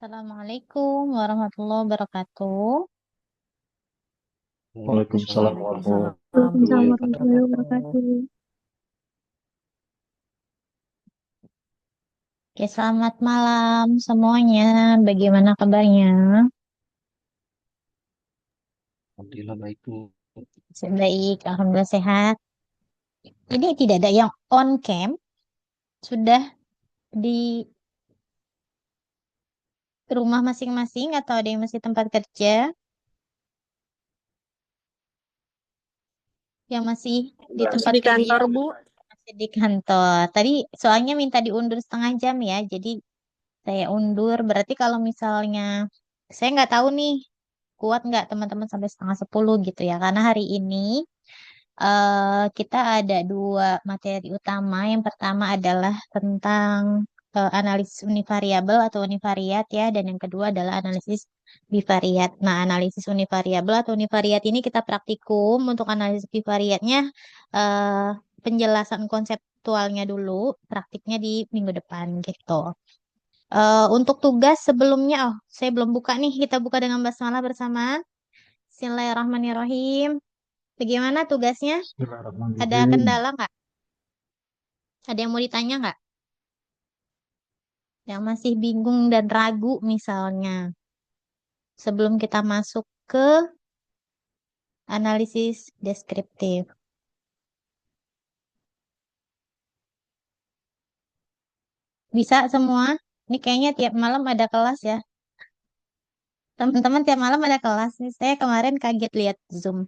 Assalamualaikum warahmatullahi wabarakatuh. Waalaikumsalam Waalaikumsalam warahmatullahi Waalaikumsalam wabarakatuh. warahmatullahi wabarakatuh. wabarakatuh. Oke, selamat malam semuanya. Bagaimana kabarnya? Alhamdulillah baik Bu. Baik, alhamdulillah sehat. Ini tidak ada yang on cam, sudah di rumah masing-masing atau ada yang masih tempat kerja, yang masih di Masih tempat di kerja, kantor, Bu. masih di kantor. Tadi soalnya minta diundur setengah jam ya, jadi saya undur. Berarti kalau misalnya saya nggak tahu nih kuat nggak teman-teman sampai setengah 10 gitu ya. Karena hari ini kita ada dua materi utama. Yang pertama adalah tentang analisis univariabel atau univariat ya. Dan yang kedua adalah analisis bivariat. Nah, analisis univariabel atau univariat ini kita praktikum. Untuk analisis bivariatnya eh, penjelasan konseptualnya dulu, praktiknya di minggu depan gitu. Untuk tugas sebelumnya, oh, saya belum buka nih. Kita buka dengan basmalah bersama. Bismillahirrahmanirrahim. Bagaimana tugasnya? Ada Bismillahirrahmanirrahim. kendala nggak? Ada yang mau ditanya nggak? Yang masih bingung dan ragu misalnya. Sebelum kita masuk ke analisis deskriptif. Bisa semua? Ini kayaknya tiap malam ada kelas ya. Teman-teman tiap malam ada kelas nih. Saya kemarin kaget lihat Zoom.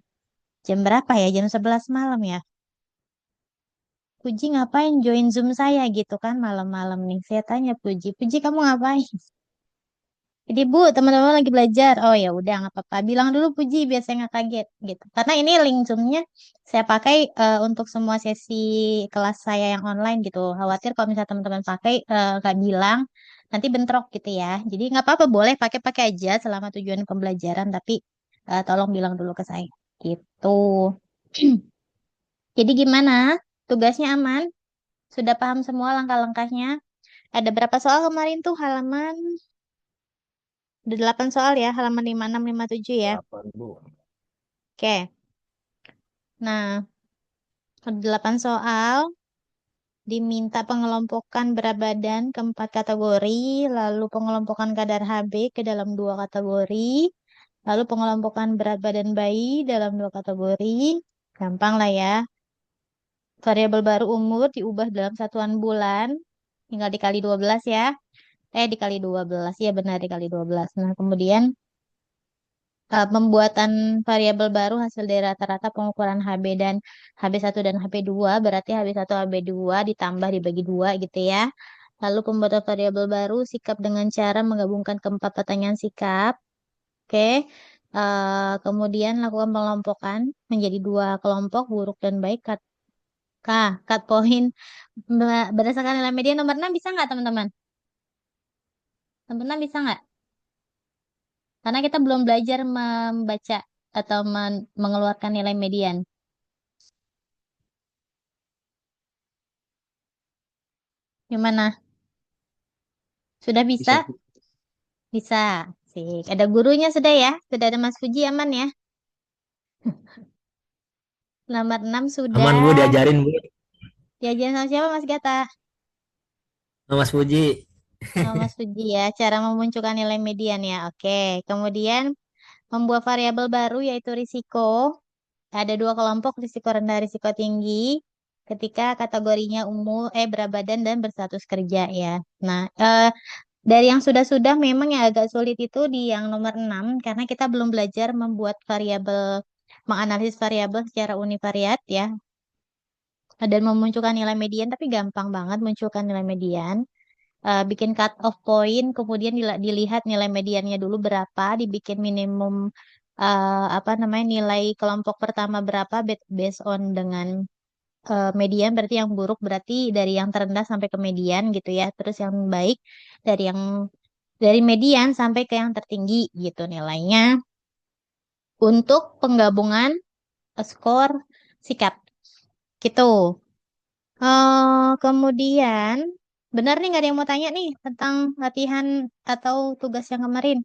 Jam berapa ya? Jam 11 malam ya. Puji ngapain join Zoom saya gitu kan malam-malam nih. Saya tanya Puji, Puji kamu ngapain? Jadi Bu, teman-teman lagi belajar. Oh ya udah nggak apa-apa. Bilang dulu Puji biar saya nggak kaget gitu. Karena ini link Zoom-nya saya pakai untuk semua sesi kelas saya yang online gitu. Khawatir kalau misalnya teman-teman pakai nggak bilang nanti bentrok gitu ya. Jadi nggak apa-apa boleh pakai-pakai aja selama tujuan pembelajaran. Tapi tolong bilang dulu ke saya gitu. Jadi gimana? Tugasnya aman? Sudah paham semua langkah-langkahnya? Ada berapa soal kemarin tuh halaman? Ada 8 soal ya, halaman 56, 57 ya. 8 Bu. Oke, nah ada 8 soal. Diminta pengelompokan berat badan ke 4 kategori, lalu pengelompokan kadar HB ke dalam 2 kategori, lalu pengelompokan berat badan bayi dalam 2 kategori. Gampang lah ya. Variabel baru umur diubah dalam satuan bulan, tinggal dikali 12 ya. Dikali 12 ya benar dikali 12. Nah, kemudian pembuatan variabel baru hasil dari rata-rata pengukuran HB dan HB1 dan HB2 berarti HB1 HB2 ditambah dibagi 2 gitu ya. Lalu pembuatan variabel baru sikap dengan cara menggabungkan keempat pertanyaan sikap. Oke. Kemudian lakukan pengelompokan menjadi 2 kelompok buruk dan baik cut point berdasarkan nilai media nomor 6 bisa nggak teman-teman? Teman-teman bisa nggak? Karena kita belum belajar membaca atau mengeluarkan nilai median. Gimana? Sudah bisa? Bisa Bu. Bisa. Sih. Ada gurunya sudah ya? Sudah ada Mas Puji aman ya? Nomor 6 Aman Bu, sudah. diajarin Bu. Diajarin sama siapa Mas Gata? Sama Mas Puji. Sama Mas Puji ya. Cara memunculkan nilai median ya. Oke. Kemudian membuat variabel baru yaitu risiko. Ada 2 kelompok risiko rendah, risiko tinggi. Ketika kategorinya umur, berat badan dan berstatus kerja ya. Nah, dari yang sudah-sudah memang yang agak sulit itu di yang nomor 6 karena kita belum belajar membuat variabel, menganalisis variabel secara univariat ya dan memunculkan nilai median tapi gampang banget munculkan nilai median. Bikin cut off point kemudian dilihat nilai mediannya dulu berapa, dibikin minimum apa namanya nilai kelompok pertama berapa based on dengan median berarti yang buruk berarti dari yang terendah sampai ke median gitu ya. Terus yang baik dari median sampai ke yang tertinggi gitu nilainya untuk penggabungan skor sikap gitu. Kemudian Benar nih, nggak ada yang mau tanya nih tentang latihan atau tugas yang kemarin.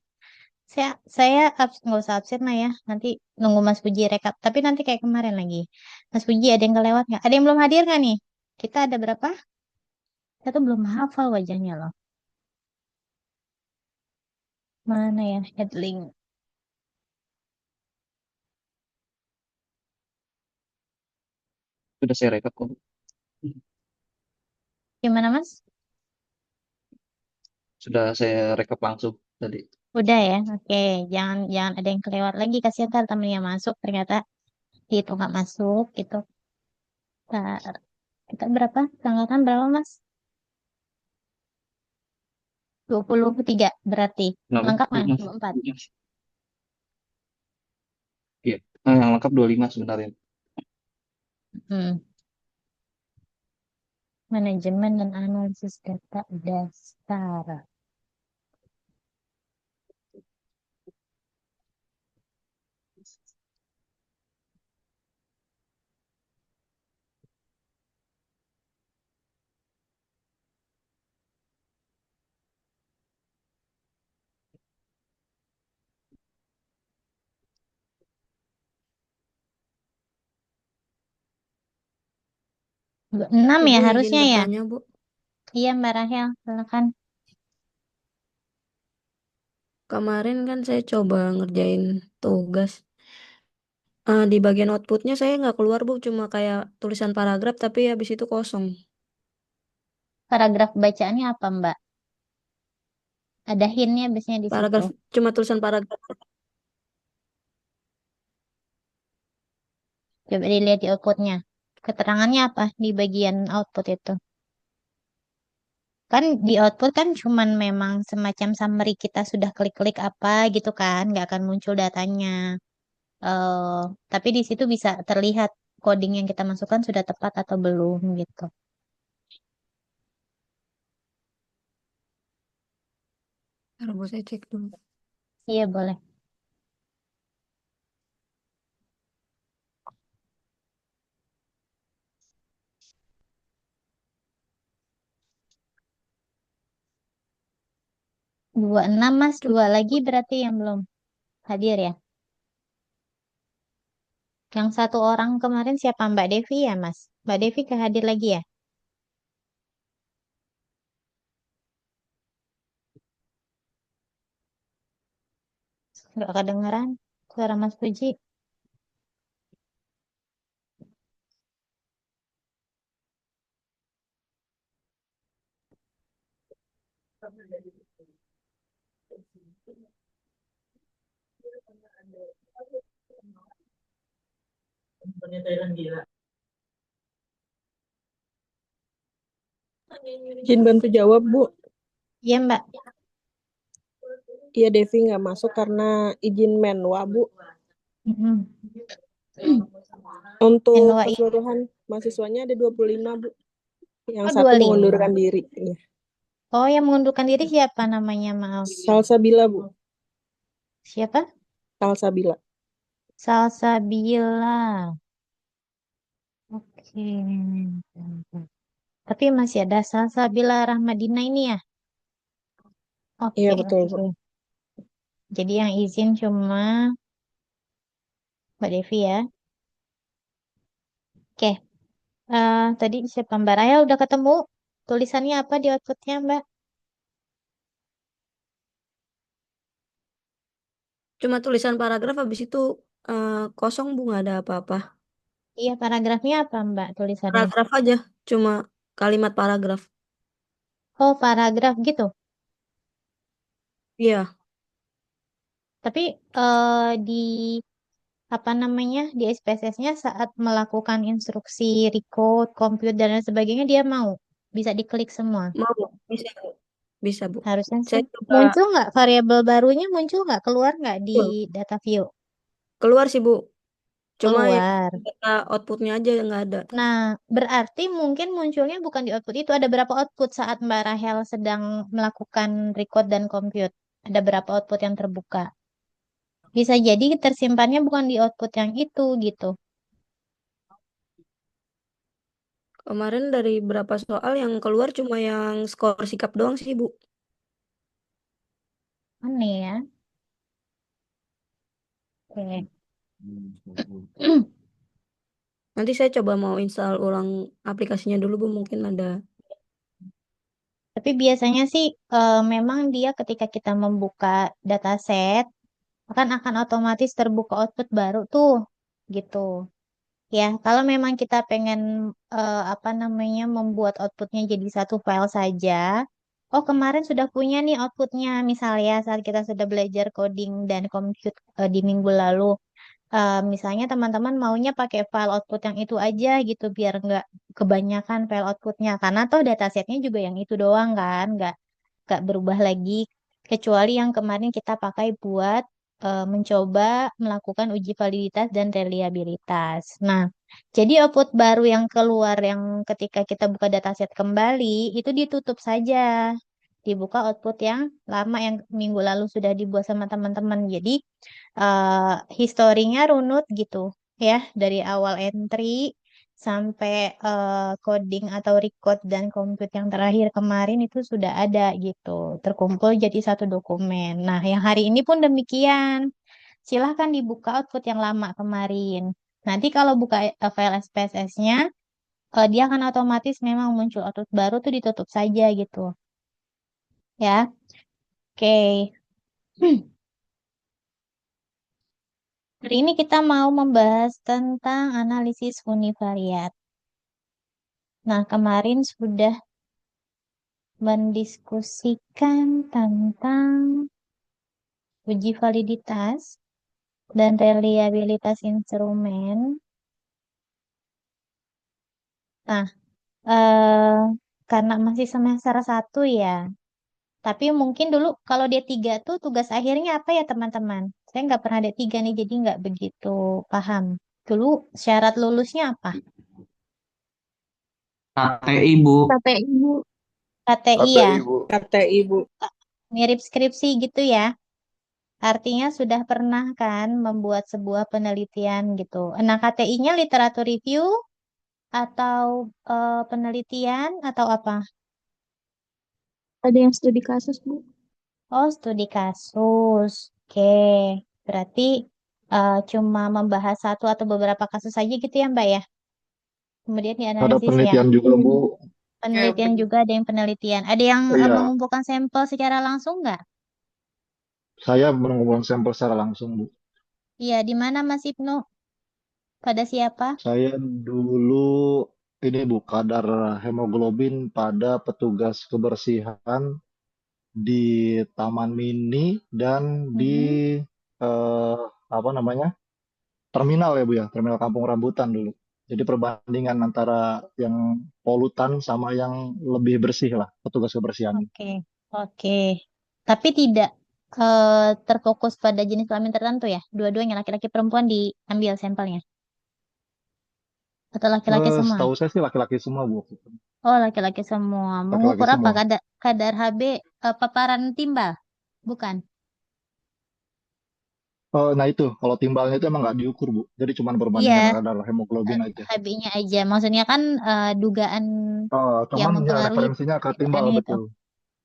Saya nggak usah absen lah ya. Nanti nunggu Mas Puji rekap. Tapi nanti kayak kemarin lagi. Mas Puji ada yang kelewat nggak? Ada yang belum hadir nggak nih? Kita ada berapa? Saya tuh belum hafal wajahnya loh. Mana ya headlink? Sudah saya rekap kok. Gimana Mas? Sudah saya rekap langsung tadi. Udah ya. Oke, jangan jangan ada yang kelewat lagi. Kasihan ntar temennya masuk ternyata itu nggak masuk gitu. Ntar, kita berapa? Angkatan berapa Mas? 23 berarti. Kenapa? Lengkap kan? Mas. 24. Iya. Yang lengkap 25 sebenarnya. Hmm. Manajemen dan analisis data dasar. 6 ya Ibu izin harusnya ya. bertanya, Bu. Iya Mbak Rahel, silakan. Kemarin kan saya coba ngerjain tugas. Di bagian outputnya saya nggak keluar, Bu. Cuma kayak tulisan paragraf, tapi habis itu kosong. Paragraf bacaannya apa Mbak? Ada hintnya biasanya di situ. Paragraf, cuma tulisan paragraf. Coba dilihat di outputnya. Keterangannya apa di bagian output itu? Kan di output kan cuman memang semacam summary kita sudah klik-klik apa gitu kan, nggak akan muncul datanya. eh tapi di situ bisa terlihat coding yang kita masukkan sudah tepat atau belum gitu. Ntar, Bu, saya cek dulu. Iya boleh. Dua enam Mas, Cuma dua lagi berarti yang belum hadir ya. Yang satu orang kemarin siapa Mbak Devi ya Mas? Mbak Devi kehadir lagi ya? Nggak kedengeran suara Mas Puji. Izin bantu jawab, Bu. Iya Mbak. Iya, Devi nggak masuk karena izin menwa, Bu. Mm-mm. Untuk NWI. keseluruhan mahasiswanya ada 25, Bu. Yang Oh satu 25. mengundurkan diri. Iya. Oh yang mengundurkan diri siapa namanya maaf? Salsabila, Bu. Siapa? Salsabila. Salsabila. Oke. Tapi masih ada Salsabila Rahmadina ini ya? Iya, Oke, betul, Bu. oke. Jadi yang izin cuma Mbak Devi ya. Oke. Tadi siapa Mbak Raya udah ketemu? Tulisannya apa di outputnya Mbak? cuma tulisan paragraf, habis itu kosong, Bu. Nggak ada apa-apa. Iya, paragrafnya apa Mbak tulisannya? Paragraf aja, cuma kalimat paragraf. Oh, paragraf gitu. Iya, Tapi di apa namanya di SPSS-nya saat melakukan instruksi recode, compute dan lain sebagainya dia mau bisa diklik semua. mau. Bisa, Bu. Bisa, Bu. Harusnya sih. Saya coba Muncul nggak variabel barunya muncul nggak keluar nggak di data view? keluar sih, Bu. Cuma yang Keluar. data outputnya aja yang nggak ada. Nah, berarti mungkin munculnya bukan di output itu. Ada berapa output saat Mbak Rahel sedang melakukan record dan compute? Ada berapa output yang terbuka? Bisa jadi tersimpannya bukan di output yang itu gitu. Kemarin dari berapa soal yang keluar cuma yang skor sikap doang sih, Bu. Aneh ya. Oke. Nanti saya coba mau install ulang aplikasinya dulu, Bu. Mungkin ada. Tapi biasanya sih memang dia ketika kita membuka dataset akan otomatis terbuka output baru tuh gitu. Ya, kalau memang kita pengen apa namanya membuat outputnya jadi satu file saja. Oh, kemarin sudah punya nih outputnya misalnya saat kita sudah belajar coding dan compute di minggu lalu. Misalnya teman-teman maunya pakai file output yang itu aja gitu biar nggak kebanyakan file outputnya karena toh datasetnya juga yang itu doang kan nggak berubah lagi kecuali yang kemarin kita pakai buat mencoba melakukan uji validitas dan reliabilitas. Nah, jadi output baru yang keluar yang ketika kita buka dataset kembali itu ditutup saja. Dibuka output yang lama yang minggu lalu sudah dibuat sama teman-teman. Jadi historinya runut gitu ya dari awal entry sampai coding atau record dan compute yang terakhir kemarin itu sudah ada gitu terkumpul jadi satu dokumen. Nah, yang hari ini pun demikian. Silahkan dibuka output yang lama kemarin. Nanti kalau buka file SPSS-nya, dia akan otomatis memang muncul output baru tuh ditutup saja gitu. Ya, oke. Hari ini kita mau membahas tentang analisis univariat. Nah, kemarin sudah mendiskusikan tentang uji validitas dan reliabilitas instrumen. Nah, eh, karena masih semester 1 ya, tapi mungkin dulu kalau D3 tuh tugas akhirnya apa ya teman-teman? Saya nggak pernah D3 nih, jadi nggak begitu paham. Dulu syarat lulusnya apa? KTI, Bu. KTI, Bu. KTI ya, KTI, Bu. mirip skripsi gitu ya. Artinya sudah pernah kan membuat sebuah penelitian gitu. Nah, KTI-nya literatur review atau penelitian atau apa? Ada yang studi kasus, Bu. Oh, studi kasus. Oke, berarti cuma membahas satu atau beberapa kasus saja gitu ya, Mbak ya. Kemudian Ada dianalisis ya. penelitian juga, Bu. Penelitian juga ada yang penelitian. Ada yang Iya, mengumpulkan sampel secara langsung nggak? saya mengumpulkan sampel secara langsung, Bu. Iya, di mana Mas Ibnu? Pada siapa? Saya dulu ini, Bu, kadar hemoglobin pada petugas kebersihan di Taman Mini dan di Mm-mm. eh, apa namanya? Terminal ya, Bu ya, terminal Kampung Rambutan dulu. Jadi perbandingan antara yang polutan sama yang lebih bersih lah, petugas kebersihan. Oke, oke. Tapi tidak terfokus pada jenis kelamin tertentu ya? Dua-duanya laki-laki perempuan diambil sampelnya? Atau laki-laki semua? Setahu saya sih laki-laki semua, Bu. Oh, laki-laki semua. Laki-laki Mengukur apa? semua. Kadar HB paparan timbal? Bukan. Nah itu, kalau timbalnya itu emang nggak diukur, Bu. Jadi cuma perbandingan Iya, kadar hemoglobin aja. HB-nya aja. Maksudnya kan dugaan yang Cuman ya mempengaruhi referensinya ke timbal, perbedaannya itu. betul.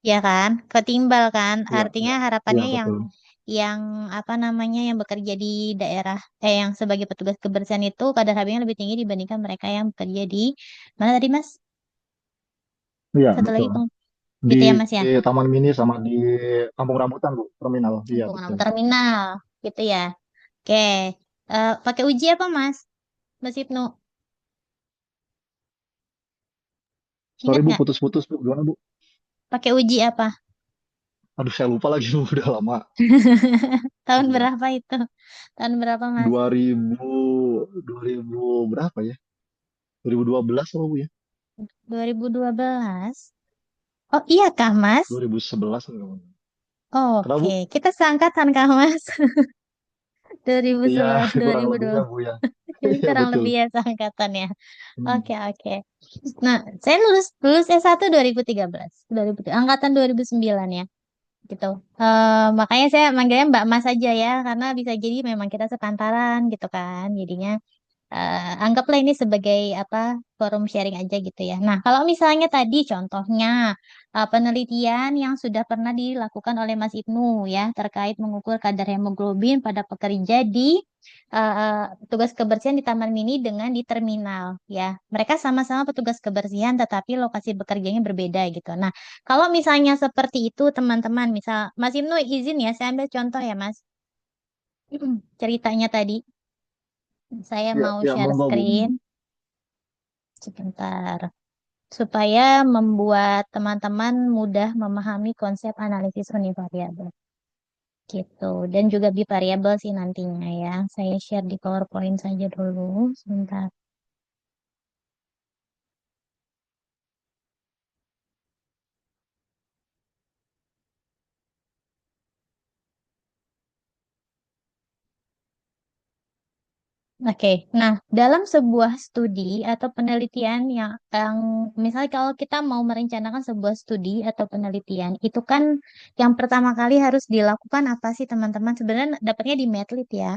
Ya kan? Ketimbal kan? Iya, Artinya iya. Iya, harapannya betul. yang apa namanya yang bekerja di daerah yang sebagai petugas kebersihan itu kadar HB-nya lebih tinggi dibandingkan mereka yang bekerja di mana tadi Mas? Iya, Satu lagi betul. Di gitu ya Mas ya. Taman Mini sama di Kampung Rambutan, Bu, terminal. Iya, Kampung betul. terminal gitu ya. Oke. Pakai uji apa Mas? Mas Ibnu, Sorry, ingat Bu, nggak? putus-putus, Bu. Gimana, Bu? Pakai uji apa? Aduh, saya lupa lagi, Bu. Udah lama. Tahun Iya. berapa itu? Tahun berapa Mas? 2000, 2000 berapa ya? 2012 apa, Bu ya? 2012. Oh iya kah Mas? 2011 enggak, Bu? Kenapa, Oke, Bu? kita seangkatan kah Mas? Iya, 2011, kurang lebihnya, Bu ya. Jadi Iya, kurang betul. lebih ya seangkatan ya. Hmm. Oke, oke. Nah, saya lulus lulus S1 2013, 2000, angkatan 2009 ya, gitu. Makanya saya manggilnya Mbak Mas aja ya, karena bisa jadi memang kita sepantaran gitu kan. Jadinya Anggaplah ini sebagai apa forum sharing aja gitu ya. Nah, kalau misalnya tadi contohnya penelitian yang sudah pernah dilakukan oleh Mas Ibnu ya terkait mengukur kadar hemoglobin pada pekerja di petugas kebersihan di Taman Mini dengan di terminal ya. Mereka sama-sama petugas kebersihan tetapi lokasi bekerjanya berbeda gitu. Nah, kalau misalnya seperti itu teman-teman, misal Mas Ibnu izin ya saya ambil contoh ya Mas. Ceritanya tadi saya Ya, mau ya, share monggo Bu. screen sebentar supaya membuat teman-teman mudah memahami konsep analisis univariabel gitu dan juga bivariabel sih nantinya ya. Saya share di PowerPoint saja dulu sebentar. Oke, nah dalam sebuah studi atau penelitian yang misalnya kalau kita mau merencanakan sebuah studi atau penelitian, itu kan yang pertama kali harus dilakukan apa sih teman-teman? Sebenarnya dapatnya di Medlit ya.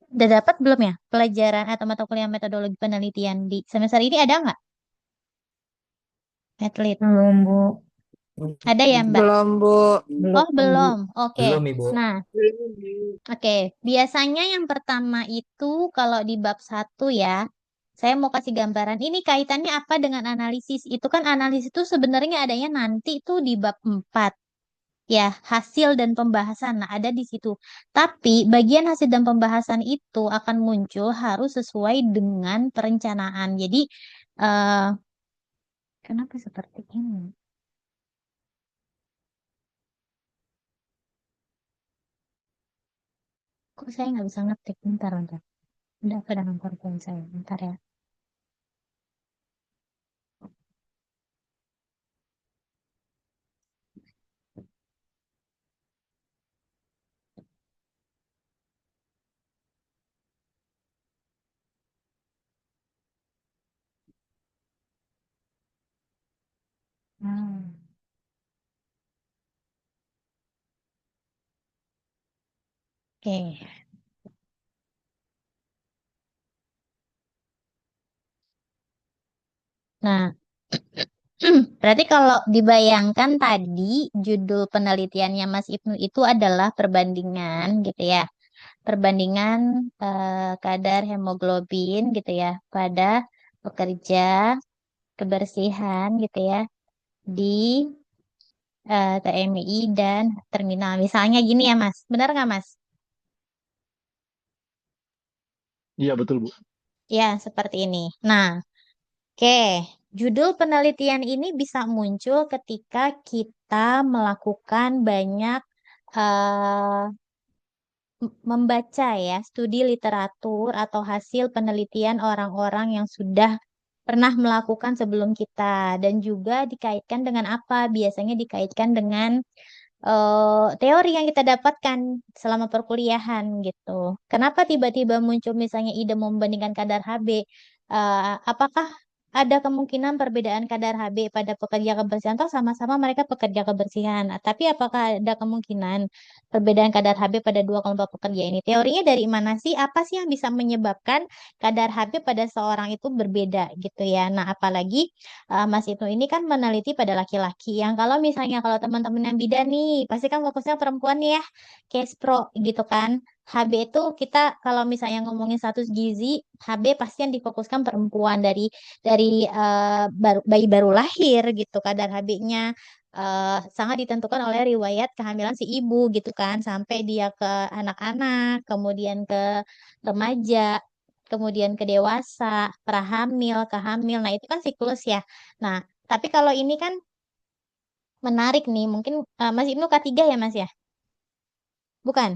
Udah dapat belum ya pelajaran atau mata kuliah metodologi penelitian di semester ini ada nggak? Medlit. Belum, Bu. Ada ya Mbak? Belum, Bu. Oh belum. Oke. Belum, Ibu. Nah, oke. Biasanya yang pertama itu kalau di bab 1 ya, saya mau kasih gambaran. Ini kaitannya apa dengan analisis? Itu kan analisis itu sebenarnya adanya nanti itu di bab 4. Ya, hasil dan pembahasan. Nah, ada di situ. Tapi bagian hasil dan pembahasan itu akan muncul harus sesuai dengan perencanaan. Jadi, eh kenapa seperti ini? Kok saya nggak bisa ngetik? Bentar, bentar. Udah apa dengan PowerPoint saya? Bentar ya. Hmm. Oke. Nah, berarti kalau dibayangkan tadi judul penelitiannya Mas Ibnu itu adalah perbandingan gitu ya. Perbandingan kadar hemoglobin gitu ya pada pekerja kebersihan gitu ya di TMI dan terminal. Misalnya gini ya Mas, benar nggak Mas? Iya, betul Bu. Ya, seperti ini. Nah, oke, judul penelitian ini bisa muncul ketika kita melakukan banyak eh, membaca ya studi literatur atau hasil penelitian orang-orang yang sudah pernah melakukan sebelum kita dan juga dikaitkan dengan apa? Biasanya dikaitkan dengan teori yang kita dapatkan selama perkuliahan gitu. Kenapa tiba-tiba muncul misalnya ide membandingkan kadar Hb? Apakah ada kemungkinan perbedaan kadar Hb pada pekerja kebersihan atau sama-sama mereka pekerja kebersihan? Tapi apakah ada kemungkinan perbedaan kadar Hb pada dua kelompok pekerja ini? Teorinya dari mana sih? Apa sih yang bisa menyebabkan kadar Hb pada seorang itu berbeda gitu ya? Nah, apalagi Mas Ibnu ini kan meneliti pada laki-laki yang kalau misalnya kalau teman-teman yang bidan nih pasti kan fokusnya perempuan nih ya case pro gitu kan HB itu kita kalau misalnya ngomongin status gizi HB pasti yang difokuskan perempuan dari bayi baru lahir gitu kadar HB-nya sangat ditentukan oleh riwayat kehamilan si ibu gitu kan sampai dia ke anak-anak kemudian ke remaja kemudian ke dewasa, prahamil, kehamil. Nah, itu kan siklus ya. Nah, tapi kalau ini kan menarik nih. Mungkin Mas Ibnu K3 ya, Mas ya? Bukan.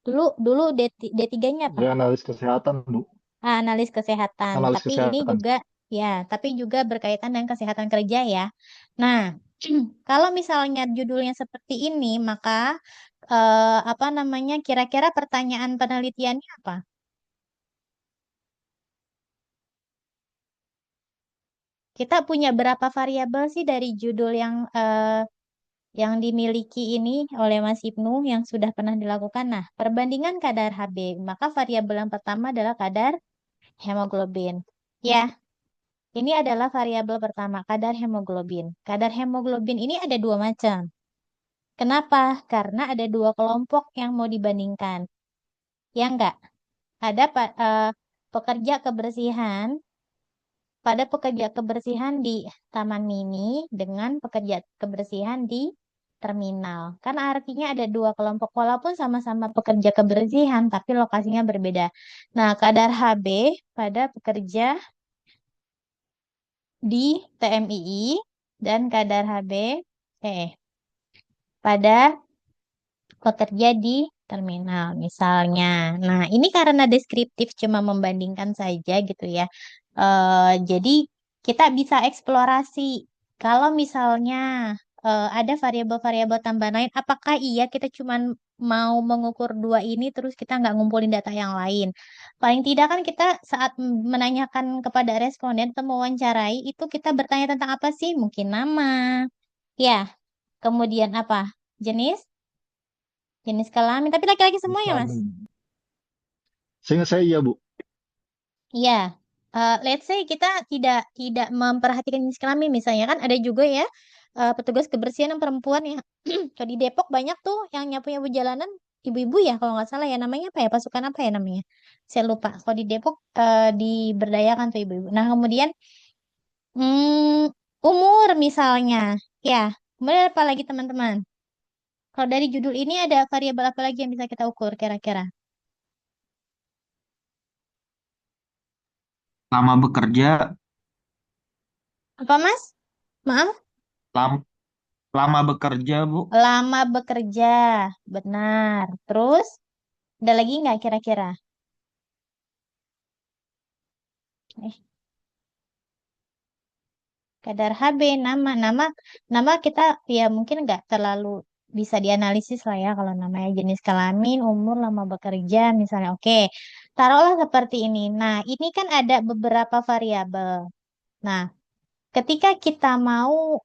Dulu dulu D3-nya apa? Ya, analis kesehatan Bu. Analis kesehatan. Analis Tapi ini kesehatan. juga ya, tapi juga berkaitan dengan kesehatan kerja ya. Nah, kalau misalnya judulnya seperti ini, maka apa namanya? Kira-kira pertanyaan penelitiannya apa? Kita punya berapa variabel sih dari judul yang dimiliki ini oleh Mas Ibnu yang sudah pernah dilakukan. Nah, perbandingan kadar Hb, maka variabel yang pertama adalah kadar hemoglobin. Ya, ini adalah variabel pertama, kadar hemoglobin. Kadar hemoglobin ini ada dua macam. Kenapa? Karena ada dua kelompok yang mau dibandingkan. Ya enggak? Ada pekerja kebersihan, pada pekerja kebersihan di taman mini dengan pekerja kebersihan di terminal. Kan artinya ada dua kelompok, walaupun sama-sama pekerja kebersihan, tapi lokasinya berbeda. Nah, kadar Hb pada pekerja di TMII dan kadar Hb pada pekerja di terminal misalnya. Nah, ini karena deskriptif cuma membandingkan saja gitu ya. Jadi kita bisa eksplorasi kalau misalnya ada variabel-variabel tambahan lain, apakah iya kita cuma mau mengukur dua ini terus kita nggak ngumpulin data yang lain. Paling tidak kan kita saat menanyakan kepada responden atau mewawancarai itu kita bertanya tentang apa sih? Mungkin nama, ya, kemudian apa? Jenis Jenis kelamin, tapi laki-laki semua ya, Mas? Vitamin. Seingat saya iya, Bu. Iya. Let's say kita tidak memperhatikan jenis kelamin, misalnya kan ada juga ya petugas kebersihan yang perempuan ya. Kalau di Depok banyak tuh yang nyapu-nyapu jalanan ibu-ibu ya kalau nggak salah ya, namanya apa ya, pasukan apa ya namanya? Saya lupa. Kalau di Depok diberdayakan tuh ibu-ibu. Nah kemudian umur misalnya, ya. Kemudian apa lagi teman-teman? Kalau dari judul ini ada variabel apa lagi yang bisa kita ukur kira-kira? Lama bekerja, Apa Mas? Maaf. lam- lama bekerja, Bu. Lama bekerja, benar. Terus, ada lagi nggak kira-kira? Eh, kadar Hb, nama kita ya mungkin nggak terlalu bisa dianalisis lah ya kalau namanya jenis kelamin, umur, lama bekerja, misalnya. Oke, taruhlah seperti ini. Nah, ini kan ada beberapa variabel. Nah, ketika kita mau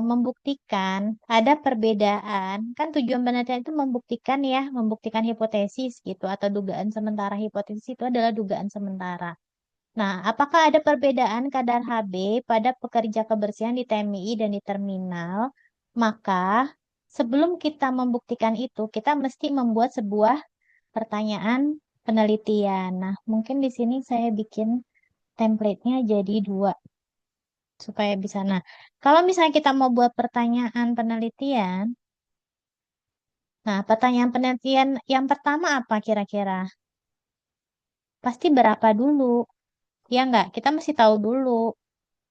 membuktikan ada perbedaan, kan tujuan penelitian itu membuktikan ya, membuktikan hipotesis gitu atau dugaan sementara. Hipotesis itu adalah dugaan sementara. Nah, apakah ada perbedaan kadar Hb pada pekerja kebersihan di TMI dan di terminal? Maka sebelum kita membuktikan itu, kita mesti membuat sebuah pertanyaan penelitian. Nah, mungkin di sini saya bikin template-nya jadi dua supaya bisa. Nah, kalau misalnya kita mau buat pertanyaan penelitian, nah pertanyaan penelitian yang pertama apa kira-kira? Pasti berapa dulu? Ya enggak? Kita mesti tahu dulu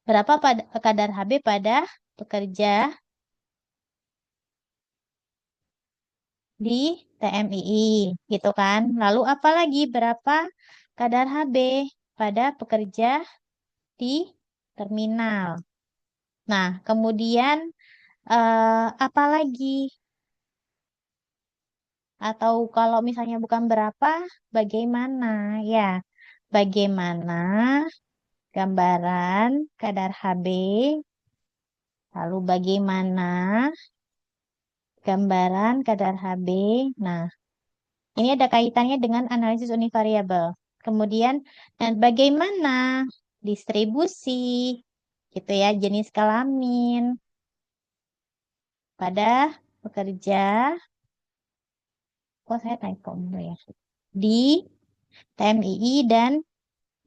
berapa kadar Hb pada pekerja di TMII, gitu kan? Lalu apa lagi? Berapa kadar Hb pada pekerja di terminal? Nah, kemudian apa lagi? Atau kalau misalnya bukan berapa, bagaimana? Ya, bagaimana gambaran kadar Hb, lalu bagaimana gambaran kadar Hb. Nah, ini ada kaitannya dengan analisis univariabel. Kemudian, dan bagaimana distribusi, gitu ya, jenis kelamin pada pekerja, kok saya typo dulu ya, di TMII dan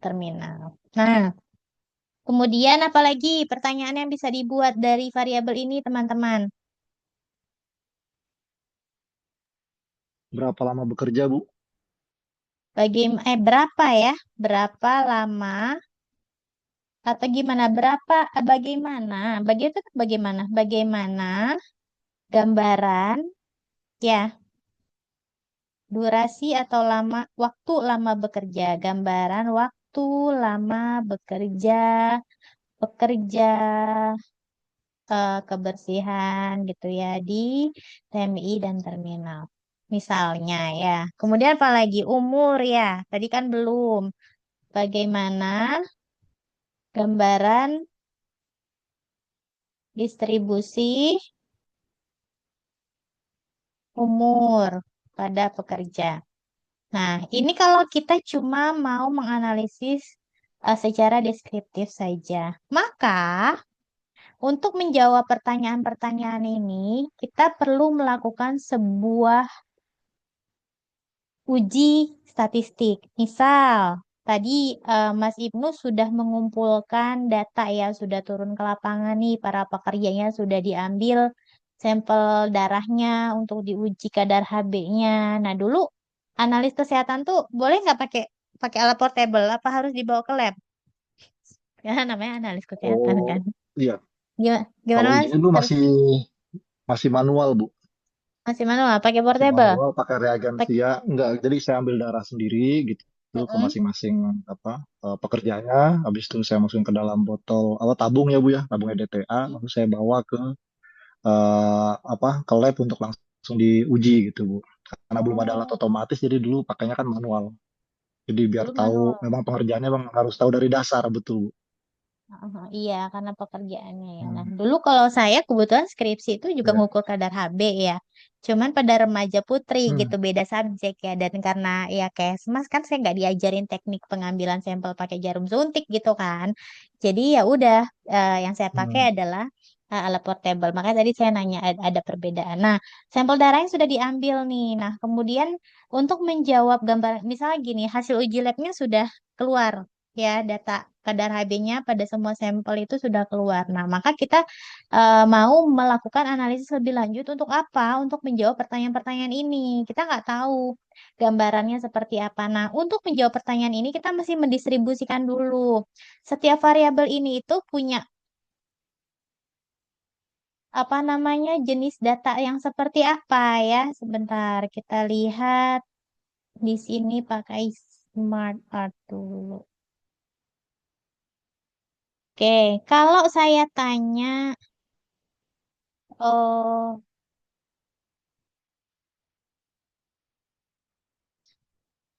terminal. Nah, kemudian apalagi pertanyaan yang bisa dibuat dari variabel ini, teman-teman? Berapa lama bekerja, Bu? Berapa ya? Berapa lama atau gimana? Bagaimana? Itu bagaimana? Bagaimana gambaran ya, durasi atau waktu lama bekerja, gambaran waktu lama bekerja pekerja kebersihan gitu ya di TMI dan terminal. Misalnya ya. Kemudian apalagi umur ya. Tadi kan belum. Bagaimana gambaran distribusi umur pada pekerja. Nah, ini kalau kita cuma mau menganalisis secara deskriptif saja. Maka, untuk menjawab pertanyaan-pertanyaan ini, kita perlu melakukan sebuah uji statistik. Misal, tadi Mas Ibnu sudah mengumpulkan data ya, sudah turun ke lapangan nih, para pekerjanya sudah diambil sampel darahnya untuk diuji kadar HB-nya. Nah, dulu analis kesehatan tuh boleh nggak pakai pakai alat portable? Apa harus dibawa ke lab? Ya, namanya analis kesehatan kan. Oh iya, Gimana kalau Mas? ujinya dulu masih manual Bu. Masih manual, pakai Masih portable? manual pakai Pakai. reagensia enggak, jadi saya ambil darah sendiri gitu ke Mm-mm. masing-masing pekerjanya. Habis itu saya masukin ke dalam botol tabung ya Bu ya, tabung EDTA, lalu saya bawa ke ke lab untuk langsung diuji gitu Bu, karena belum ada alat Oh, otomatis, jadi dulu pakainya kan manual, jadi biar dulu tahu manual. memang pengerjaannya memang harus tahu dari dasar betul Bu. Iya, karena pekerjaannya ya. Nah, Hmm. dulu kalau saya kebetulan skripsi itu juga Ya. ngukur kadar HB ya. Cuman pada remaja putri gitu, Hmm. beda subjek ya. Dan karena ya kesmas kan saya nggak diajarin teknik pengambilan sampel pakai jarum suntik gitu kan. Jadi ya udah, yang saya pakai Hmm. adalah alat portable. Makanya tadi saya nanya ada perbedaan. Nah, sampel darahnya sudah diambil nih. Nah, kemudian untuk menjawab gambar, misalnya gini, hasil uji labnya sudah keluar ya, data kadar HB-nya pada semua sampel itu sudah keluar. Nah, maka kita mau melakukan analisis lebih lanjut untuk apa? Untuk menjawab pertanyaan-pertanyaan ini. Kita nggak tahu gambarannya seperti apa. Nah, untuk menjawab pertanyaan ini kita mesti mendistribusikan dulu. Setiap variabel ini itu punya apa namanya jenis data yang seperti apa ya. Sebentar, kita lihat di sini pakai Smart Art dulu. Oke, kalau saya tanya, oh,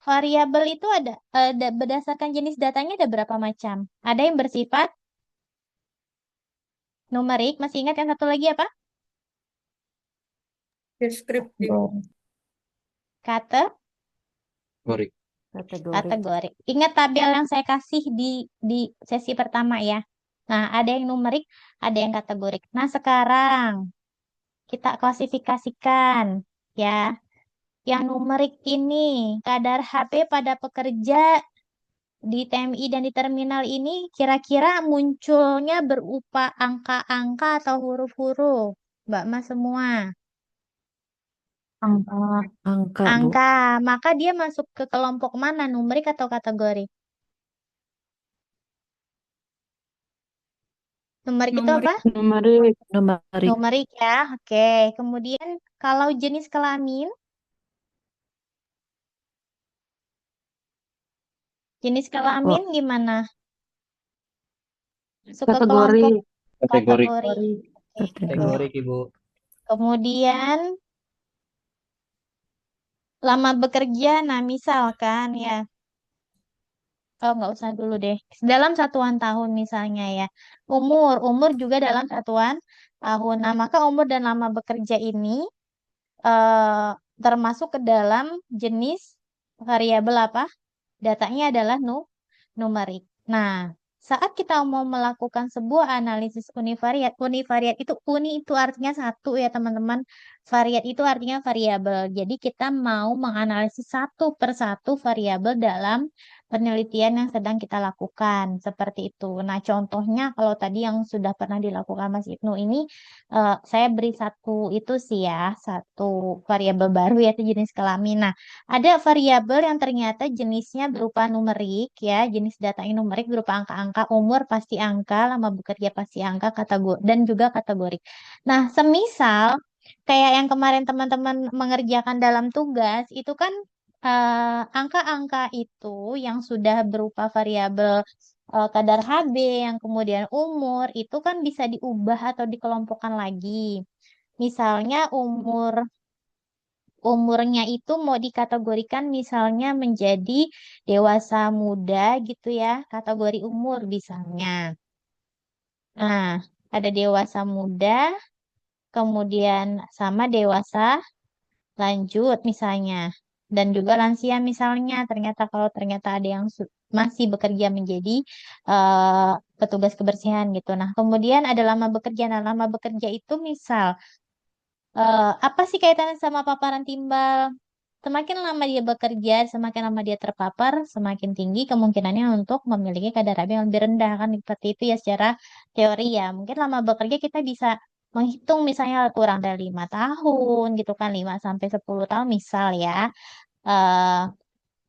variabel itu ada berdasarkan jenis datanya ada berapa macam? Ada yang bersifat numerik, masih ingat yang satu lagi apa? Deskriptif. Kate, Gorik. Kategori. kategori. Ingat tabel yang saya kasih di sesi pertama ya. Nah, ada yang numerik, ada yang kategorik. Nah, sekarang kita klasifikasikan ya. Yang numerik ini kadar HP pada pekerja di TMI dan di terminal ini kira-kira munculnya berupa angka-angka atau huruf-huruf, Mbak Mas semua. Angka. Angka, Bu. Angka, maka dia masuk ke kelompok mana, numerik atau kategori? Numerik itu apa? Numerik. Numerik. Numerik ya, oke. Kemudian kalau jenis kelamin, jenis Oh, kelamin gimana? Masuk ke kategori. kelompok Kategori. kategori. Oke. Kategori. Ibu. Kemudian lama bekerja, nah misalkan ya, oh nggak usah dulu deh. Dalam satuan tahun misalnya ya. Umur juga dalam satuan tahun. Nah, maka umur dan lama bekerja ini eh, termasuk ke dalam jenis variabel apa? Datanya adalah numerik. Nah, saat kita mau melakukan sebuah analisis univariat itu itu artinya satu ya teman-teman. Variat itu artinya variabel. Jadi kita mau menganalisis satu persatu variabel dalam penelitian yang sedang kita lakukan seperti itu. Nah, contohnya kalau tadi yang sudah pernah dilakukan Mas Ibnu ini, saya beri satu itu sih ya, satu variabel baru yaitu jenis kelamin. Nah, ada variabel yang ternyata jenisnya berupa numerik ya, jenis datanya numerik berupa angka-angka, umur pasti angka, lama bekerja pasti angka, kategori dan juga kategori. Nah, semisal kayak yang kemarin teman-teman mengerjakan dalam tugas itu kan angka-angka itu yang sudah berupa variabel kadar HB yang kemudian umur itu kan bisa diubah atau dikelompokkan lagi. Misalnya umurnya itu mau dikategorikan misalnya menjadi dewasa muda gitu ya, kategori umur misalnya. Nah, ada dewasa muda, kemudian sama dewasa lanjut misalnya. dan juga lansia misalnya. Ternyata kalau ternyata ada yang masih bekerja menjadi eh, petugas kebersihan gitu. Nah, kemudian ada lama bekerja. Nah, lama bekerja itu misal apa sih kaitannya sama paparan timbal? Semakin lama dia bekerja, semakin lama dia terpapar, semakin tinggi kemungkinannya untuk memiliki kadar AB yang lebih rendah kan seperti itu ya secara teori ya. Mungkin lama bekerja kita bisa menghitung misalnya kurang dari 5 tahun gitu kan 5 sampai 10 tahun misal ya. Eh,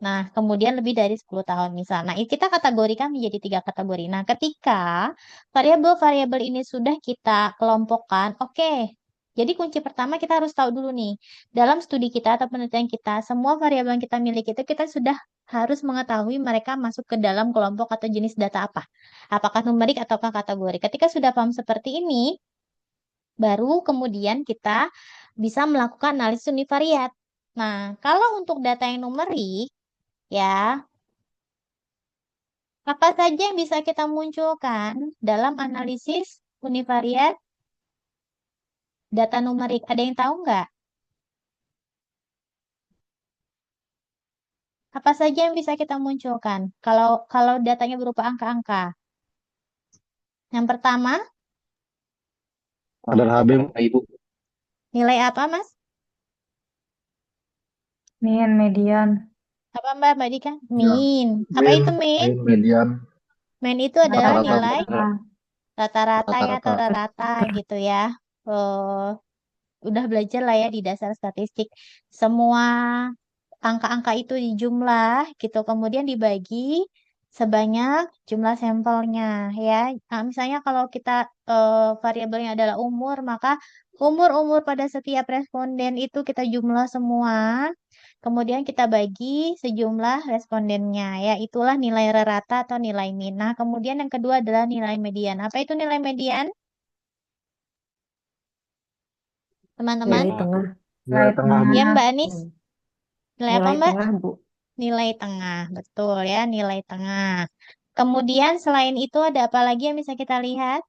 nah, kemudian lebih dari 10 tahun misal. Nah, kita kategorikan menjadi 3 kategori. Nah, ketika variabel-variabel ini sudah kita kelompokkan, oke. Jadi kunci pertama kita harus tahu dulu nih, dalam studi kita atau penelitian kita, semua variabel yang kita miliki itu kita sudah harus mengetahui mereka masuk ke dalam kelompok atau jenis data apa. Apakah numerik ataukah kategori. Ketika sudah paham seperti ini, baru kemudian kita bisa melakukan analisis univariat. Nah, kalau untuk data yang numerik, ya, apa saja yang bisa kita munculkan dalam analisis univariat data numerik? Ada yang tahu nggak? Apa saja yang bisa kita munculkan? Kalau datanya berupa angka-angka. Yang pertama, Kadar HB, Ibu. nilai apa, Mas? Min, median. Apa Mbak Dika? ya, Min. Apa mean, itu min? mean, median, Min itu adalah Rata-rata, nilai Bu. rata-rata ya atau Rata-rata. rata gitu ya. Eh, udah belajar lah ya di dasar statistik. Semua angka-angka itu dijumlah gitu, kemudian dibagi sebanyak jumlah sampelnya ya. Nah, misalnya kalau kita variabelnya adalah umur, maka umur-umur pada setiap responden itu kita jumlah semua. Kemudian kita bagi sejumlah respondennya ya. Itulah nilai rata atau nilai min. Nah, kemudian yang kedua adalah nilai median. Apa itu nilai median, teman-teman? Nilai tengah. nilai tengah, Bu. Ya, Mbak Anis. Hmm. Nilai apa, Nilai Mbak? tengah, Bu. Nilai tengah, betul ya, nilai tengah. Kemudian selain itu ada apa lagi yang bisa kita lihat?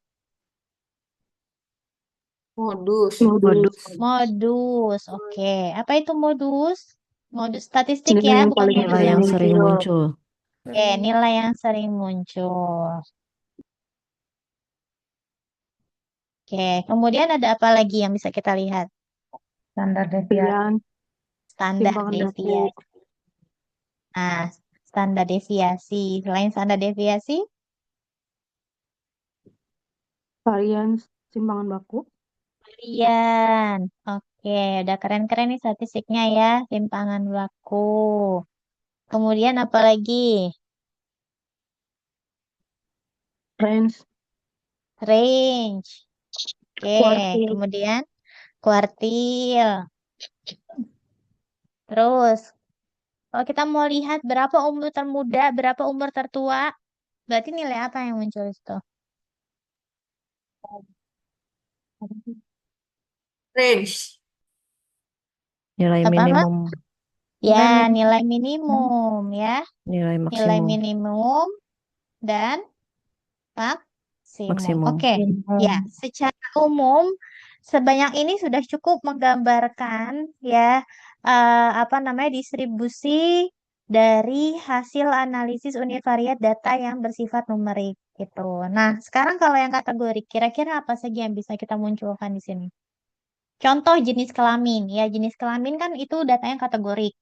Modus. Modus. Modus, oke. Apa itu modus? Modus statistik Nilai ya, yang bukan paling modus Nilai yang yang sering muncul. oke, nilai yang sering muncul. Oke, kemudian ada apa lagi yang bisa kita lihat? Standar deviasi. Standar Timbangan baku. deviasi. Nah, standar deviasi. Selain standar deviasi, Varian timbangan baku. varian. Oke, udah keren-keren nih statistiknya ya, timpangan baku. Kemudian apa lagi? Range. Range. Oke, Kuartil. kemudian kuartil. Terus, kalau kita mau lihat berapa umur termuda, berapa umur tertua, berarti nilai apa yang muncul itu? Range. Nilai Apa, Mbak? minimum. Ya, Nilai nilai minimum ya. Nilai Nilai maksimum. minimum dan maksimum. Maksimum. Oke, ya, secara umum sebanyak ini sudah cukup menggambarkan ya apa namanya distribusi dari hasil analisis univariat data yang bersifat numerik gitu. Nah, sekarang kalau yang kategori, kira-kira apa saja yang bisa kita munculkan di sini? Contoh jenis kelamin ya, jenis kelamin kan itu datanya kategorik.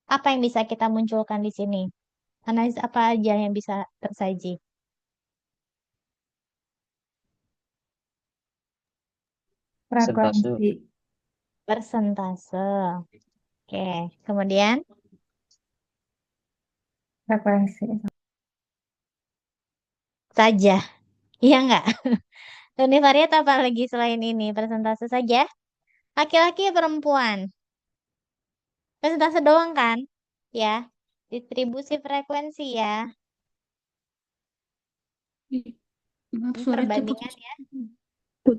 Apa yang bisa kita munculkan di sini? Analisis apa aja yang bisa tersaji? Persentase. Persentase. Oke, kemudian frekuensi. saja. Iya nggak? Univariat apa lagi selain ini? Persentase saja. Laki-laki perempuan. Persentase doang kan? Ya. Distribusi frekuensi ya. Maaf, Ini suara perbandingan ya.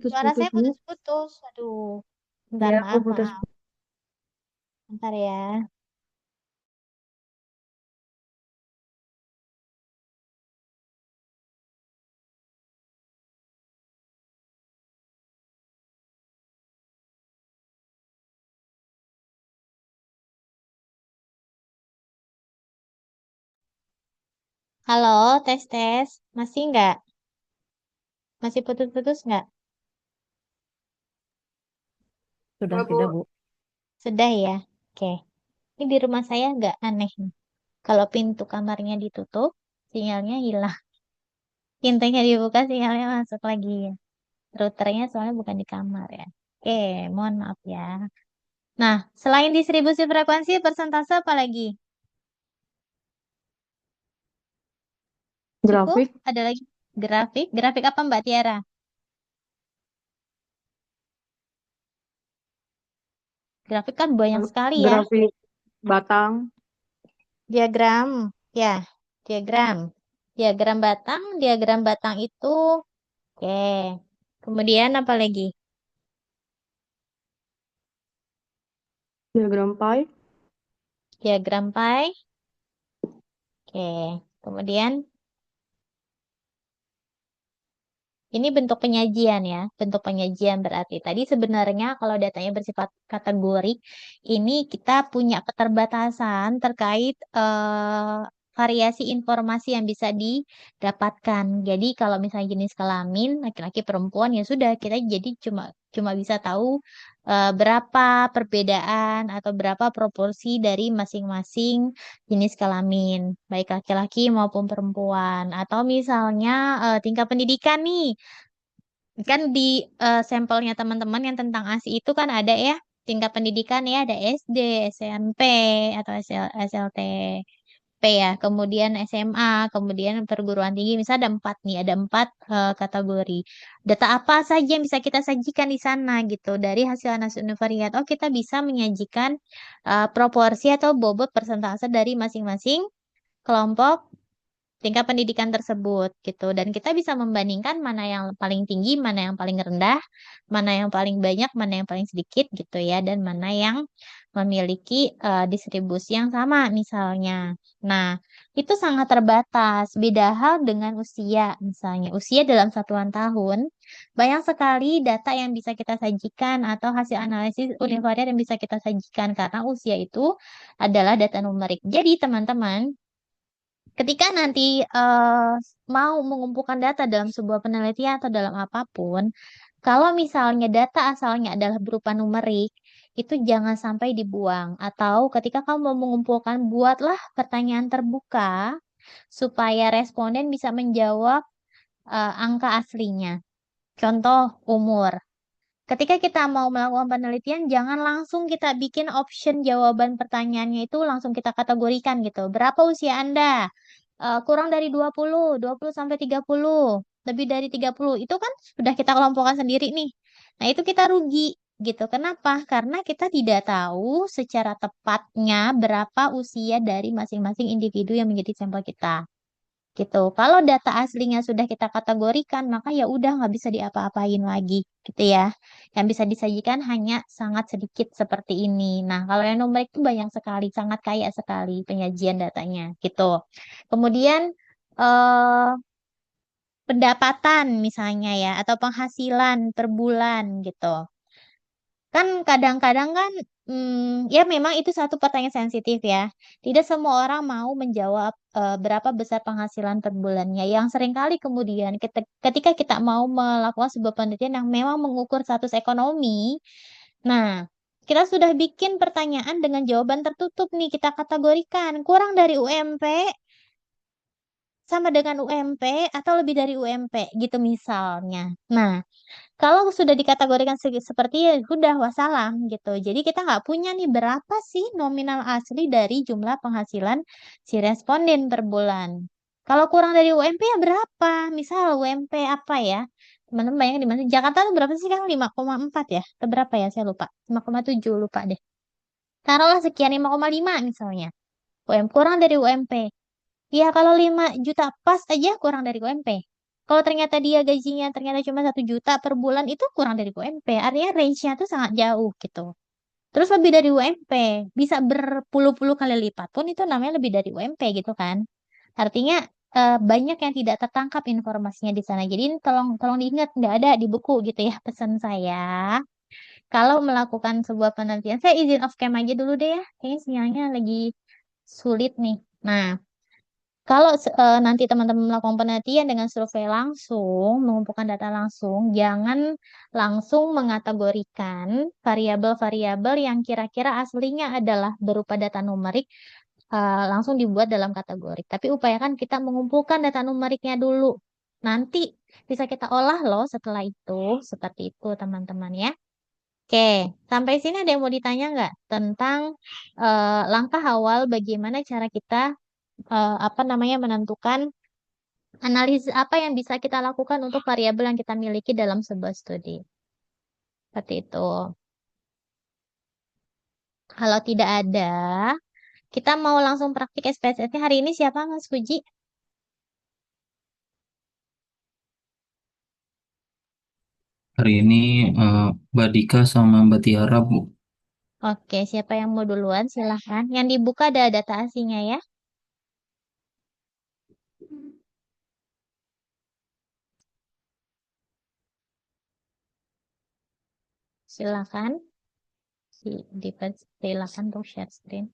Suara putus-putus, saya Bu. putus-putus. Aduh. Bentar, Iya, Bu, maaf, putus. maaf. Bentar ya. Halo, tes tes. Masih nggak? Masih putus-putus nggak? Sudah, sudah, Bu. Sudah ya? Oke. Ini di rumah saya agak aneh nih. Kalau pintu kamarnya ditutup, sinyalnya hilang. Pintunya dibuka, sinyalnya masuk lagi. Routernya soalnya bukan di kamar ya. Oke, mohon maaf ya. Nah, selain distribusi frekuensi, persentase apa lagi? Cukup? Grafik, Ada lagi? Grafik? Grafik apa Mbak Tiara? Grafik kan banyak sekali ya. grafik batang, Diagram, ya, diagram. Diagram batang itu, oke. Kemudian apa lagi? diagram pie, Diagram pie, oke. Kemudian ini bentuk penyajian ya, bentuk penyajian berarti. Tadi sebenarnya kalau datanya bersifat kategori, ini kita punya keterbatasan terkait variasi informasi yang bisa didapatkan. Jadi kalau misalnya jenis kelamin, laki-laki perempuan ya sudah kita jadi cuma cuma bisa tahu berapa perbedaan atau berapa proporsi dari masing-masing jenis kelamin, baik laki-laki maupun perempuan. Atau misalnya tingkat pendidikan nih, kan di sampelnya teman-teman yang tentang ASI itu kan ada ya tingkat pendidikan ya, ada SD, SMP, atau SLTP ya, kemudian SMA, kemudian perguruan tinggi, misalnya ada empat nih, ada empat kategori. Data apa saja yang bisa kita sajikan di sana gitu dari hasil analisis univariat. Oh, kita bisa menyajikan proporsi atau bobot persentase dari masing-masing kelompok tingkat pendidikan tersebut gitu. Dan kita bisa membandingkan mana yang paling tinggi, mana yang paling rendah, mana yang paling banyak, mana yang paling sedikit gitu ya, dan mana yang memiliki distribusi yang sama misalnya. Nah, itu sangat terbatas. Beda hal dengan usia misalnya. Usia dalam satuan tahun, banyak sekali data yang bisa kita sajikan atau hasil analisis univariat yang bisa kita sajikan karena usia itu adalah data numerik. Jadi, teman-teman, ketika nanti mau mengumpulkan data dalam sebuah penelitian atau dalam apapun, kalau misalnya data asalnya adalah berupa numerik, itu jangan sampai dibuang. Atau ketika kamu mau mengumpulkan, buatlah pertanyaan terbuka supaya responden bisa menjawab angka aslinya. Contoh umur. Ketika kita mau melakukan penelitian, jangan langsung kita bikin option jawaban pertanyaannya itu langsung kita kategorikan gitu. Berapa usia Anda? Kurang dari 20 sampai 30, lebih dari 30. Itu kan sudah kita kelompokkan sendiri nih. Nah, itu kita rugi gitu. Kenapa? Karena kita tidak tahu secara tepatnya berapa usia dari masing-masing individu yang menjadi sampel kita gitu. Kalau data aslinya sudah kita kategorikan, maka ya udah nggak bisa diapa-apain lagi gitu ya. Yang bisa disajikan hanya sangat sedikit seperti ini. Nah, kalau yang numerik itu banyak sekali, sangat kaya sekali penyajian datanya gitu. Kemudian eh, pendapatan misalnya ya, atau penghasilan per bulan gitu. Kan kadang-kadang kan, ya memang itu satu pertanyaan sensitif ya. Tidak semua orang mau menjawab berapa besar penghasilan per bulannya. Yang seringkali kemudian ketika kita mau melakukan sebuah penelitian yang memang mengukur status ekonomi, nah kita sudah bikin pertanyaan dengan jawaban tertutup nih, kita kategorikan kurang dari UMP sama dengan UMP atau lebih dari UMP gitu misalnya. Nah, kalau sudah dikategorikan seperti ya sudah wassalam gitu. Jadi kita nggak punya nih berapa sih nominal asli dari jumlah penghasilan si responden per bulan. Kalau kurang dari UMP ya berapa? Misal UMP apa ya? Teman-teman bayangin di mana? Jakarta tuh berapa sih kan? 5,4 ya? Atau berapa ya? Saya lupa. 5,7 lupa deh. Taruhlah sekian 5,5 misalnya. Kurang dari UMP. Ya, kalau 5 juta pas aja kurang dari UMP. Kalau ternyata dia gajinya ternyata cuma 1 juta per bulan, itu kurang dari UMP. Artinya range-nya tuh sangat jauh gitu. Terus lebih dari UMP, bisa berpuluh-puluh kali lipat pun itu namanya lebih dari UMP gitu kan. Artinya banyak yang tidak tertangkap informasinya di sana. Jadi ini tolong tolong diingat, nggak ada di buku gitu ya pesan saya. Kalau melakukan sebuah penelitian, saya izin off cam aja dulu deh ya. Kayaknya sinyalnya lagi sulit nih. Nah, Kalau nanti teman-teman melakukan penelitian dengan survei langsung, mengumpulkan data langsung, jangan langsung mengategorikan variabel-variabel yang kira-kira aslinya adalah berupa data numerik, langsung dibuat dalam kategori. Tapi upayakan kita mengumpulkan data numeriknya dulu. Nanti bisa kita olah loh setelah itu. Seperti itu teman-teman ya. Oke, sampai sini ada yang mau ditanya nggak tentang langkah awal bagaimana cara kita menentukan analisis apa yang bisa kita lakukan untuk variabel yang kita miliki dalam sebuah studi. Seperti itu. Kalau tidak ada, kita mau langsung praktik SPSS-nya. Hari ini siapa Mas Puji? Hari ini Mbak Dika sama Mbak Tiara, Bu. Oke, siapa yang mau duluan? Silahkan. Yang dibuka ada data aslinya ya. Silahkan. Silakan untuk share screen.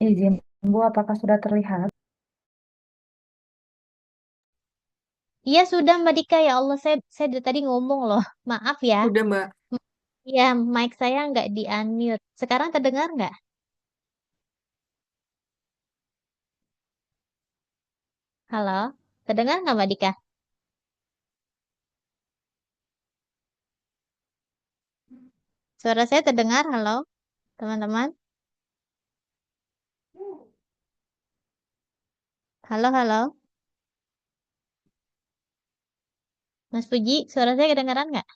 Izin, Bu, apakah sudah terlihat? Iya sudah Mbak Dika, ya Allah saya dari tadi ngomong loh. Maaf ya. Sudah, Mbak. Ya, mic saya nggak di-unmute. Sekarang terdengar nggak? Halo? Terdengar nggak Mbak Dika? Suara saya terdengar? Halo? Teman-teman? Halo, halo? Mas Puji, suara saya kedengaran nggak?